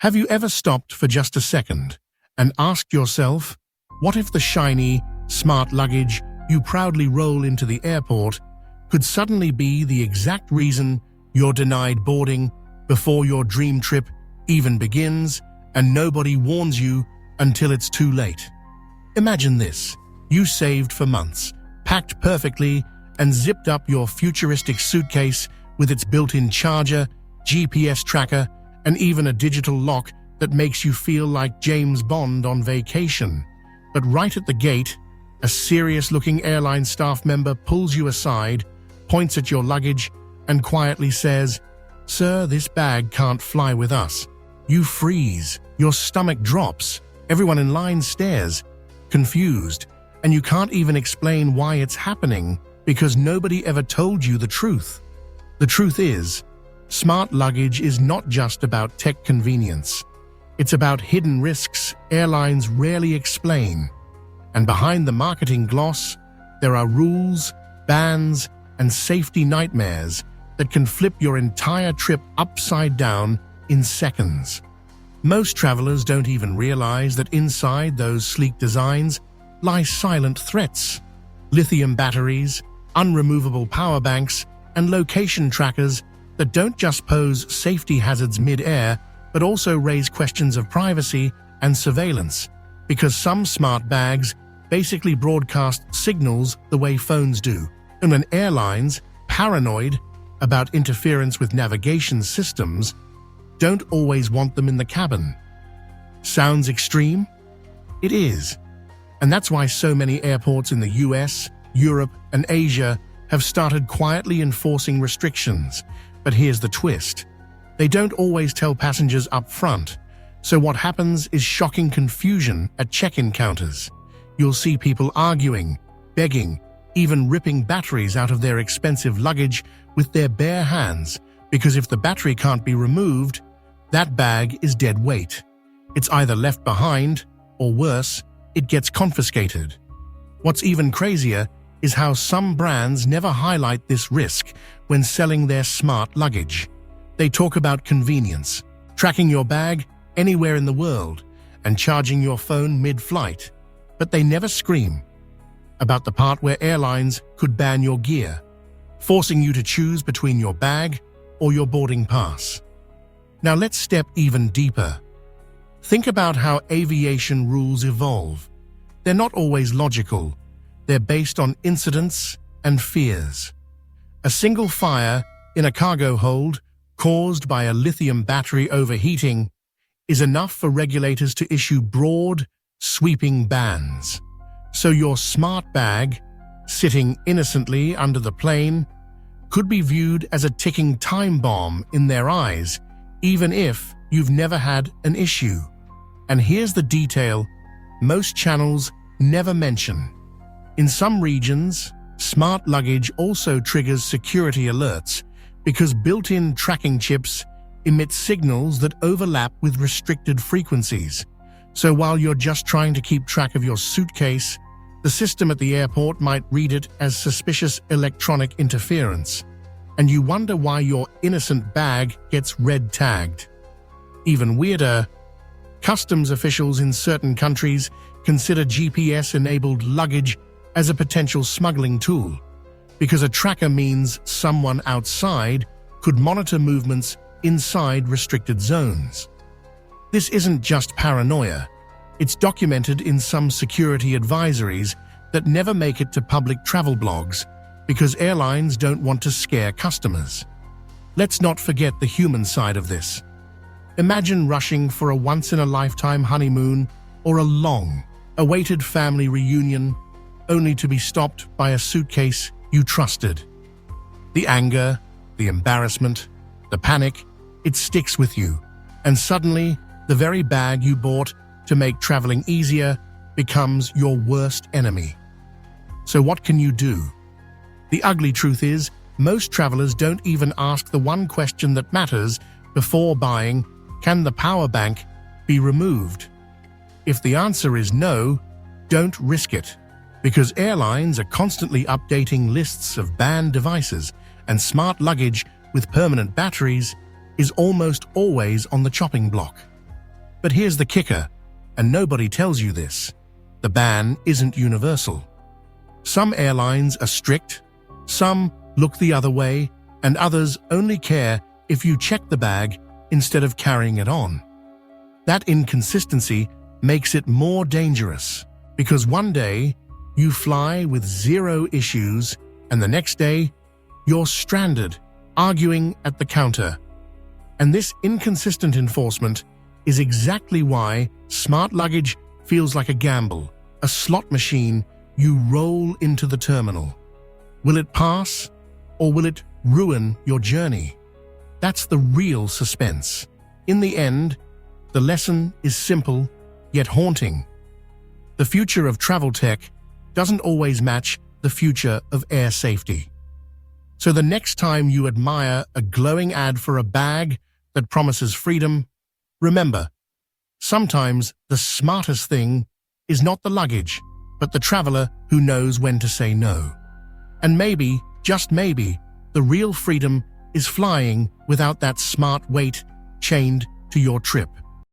Have you ever stopped for just a second and asked yourself, what if the shiny, smart luggage you proudly roll into the airport could suddenly be the exact reason you're denied boarding before your dream trip even begins, and nobody warns you until it's too late? Imagine this. You saved for months, packed perfectly, and zipped up your futuristic suitcase with its built-in charger, GPS tracker, and even a digital lock that makes you feel like James Bond on vacation. But right at the gate, a serious-looking airline staff member pulls you aside, points at your luggage, and quietly says, "Sir, this bag can't fly with us." You freeze, your stomach drops, everyone in line stares, confused, and you can't even explain why it's happening because nobody ever told you the truth. The truth is, smart luggage is not just about tech convenience. It's about hidden risks airlines rarely explain. And behind the marketing gloss, there are rules, bans, and safety nightmares that can flip your entire trip upside down in seconds. Most travelers don't even realize that inside those sleek designs lie silent threats. Lithium batteries, unremovable power banks, and location trackers that don't just pose safety hazards mid-air, but also raise questions of privacy and surveillance, because some smart bags basically broadcast signals the way phones do. And when airlines, paranoid about interference with navigation systems, don't always want them in the cabin. Sounds extreme? It is. And that's why so many airports in the US, Europe, and Asia have started quietly enforcing restrictions. But here's the twist. They don't always tell passengers up front, so what happens is shocking confusion at check-in counters. You'll see people arguing, begging, even ripping batteries out of their expensive luggage with their bare hands, because if the battery can't be removed, that bag is dead weight. It's either left behind, or worse, it gets confiscated. What's even crazier is how some brands never highlight this risk when selling their smart luggage. They talk about convenience, tracking your bag anywhere in the world, and charging your phone mid-flight, but they never scream about the part where airlines could ban your gear, forcing you to choose between your bag or your boarding pass. Now let's step even deeper. Think about how aviation rules evolve. They're not always logical. They're based on incidents and fears. A single fire in a cargo hold caused by a lithium battery overheating is enough for regulators to issue broad, sweeping bans. So your smart bag, sitting innocently under the plane, could be viewed as a ticking time bomb in their eyes, even if you've never had an issue. And here's the detail most channels never mention. In some regions, smart luggage also triggers security alerts because built-in tracking chips emit signals that overlap with restricted frequencies. So while you're just trying to keep track of your suitcase, the system at the airport might read it as suspicious electronic interference, and you wonder why your innocent bag gets red tagged. Even weirder, customs officials in certain countries consider GPS-enabled luggage as a potential smuggling tool, because a tracker means someone outside could monitor movements inside restricted zones. This isn't just paranoia. It's documented in some security advisories that never make it to public travel blogs because airlines don't want to scare customers. Let's not forget the human side of this. Imagine rushing for a once-in-a-lifetime honeymoon or a long-awaited family reunion only to be stopped by a suitcase you trusted. The anger, the embarrassment, the panic, it sticks with you, and suddenly the very bag you bought to make traveling easier becomes your worst enemy. So what can you do? The ugly truth is, most travelers don't even ask the one question that matters before buying: can the power bank be removed? If the answer is no, don't risk it, because airlines are constantly updating lists of banned devices, and smart luggage with permanent batteries is almost always on the chopping block. But here's the kicker, and nobody tells you this. The ban isn't universal. Some airlines are strict, some look the other way, and others only care if you check the bag instead of carrying it on. That inconsistency makes it more dangerous, because one day you fly with zero issues and the next day you're stranded, arguing at the counter. And this inconsistent enforcement is exactly why smart luggage feels like a gamble, a slot machine you roll into the terminal. Will it pass, or will it ruin your journey? That's the real suspense. In the end, the lesson is simple, yet haunting. The future of travel tech doesn't always match the future of air safety. So the next time you admire a glowing ad for a bag that promises freedom, remember, sometimes the smartest thing is not the luggage, but the traveler who knows when to say no. And maybe, just maybe, the real freedom is flying without that smart weight chained to your trip.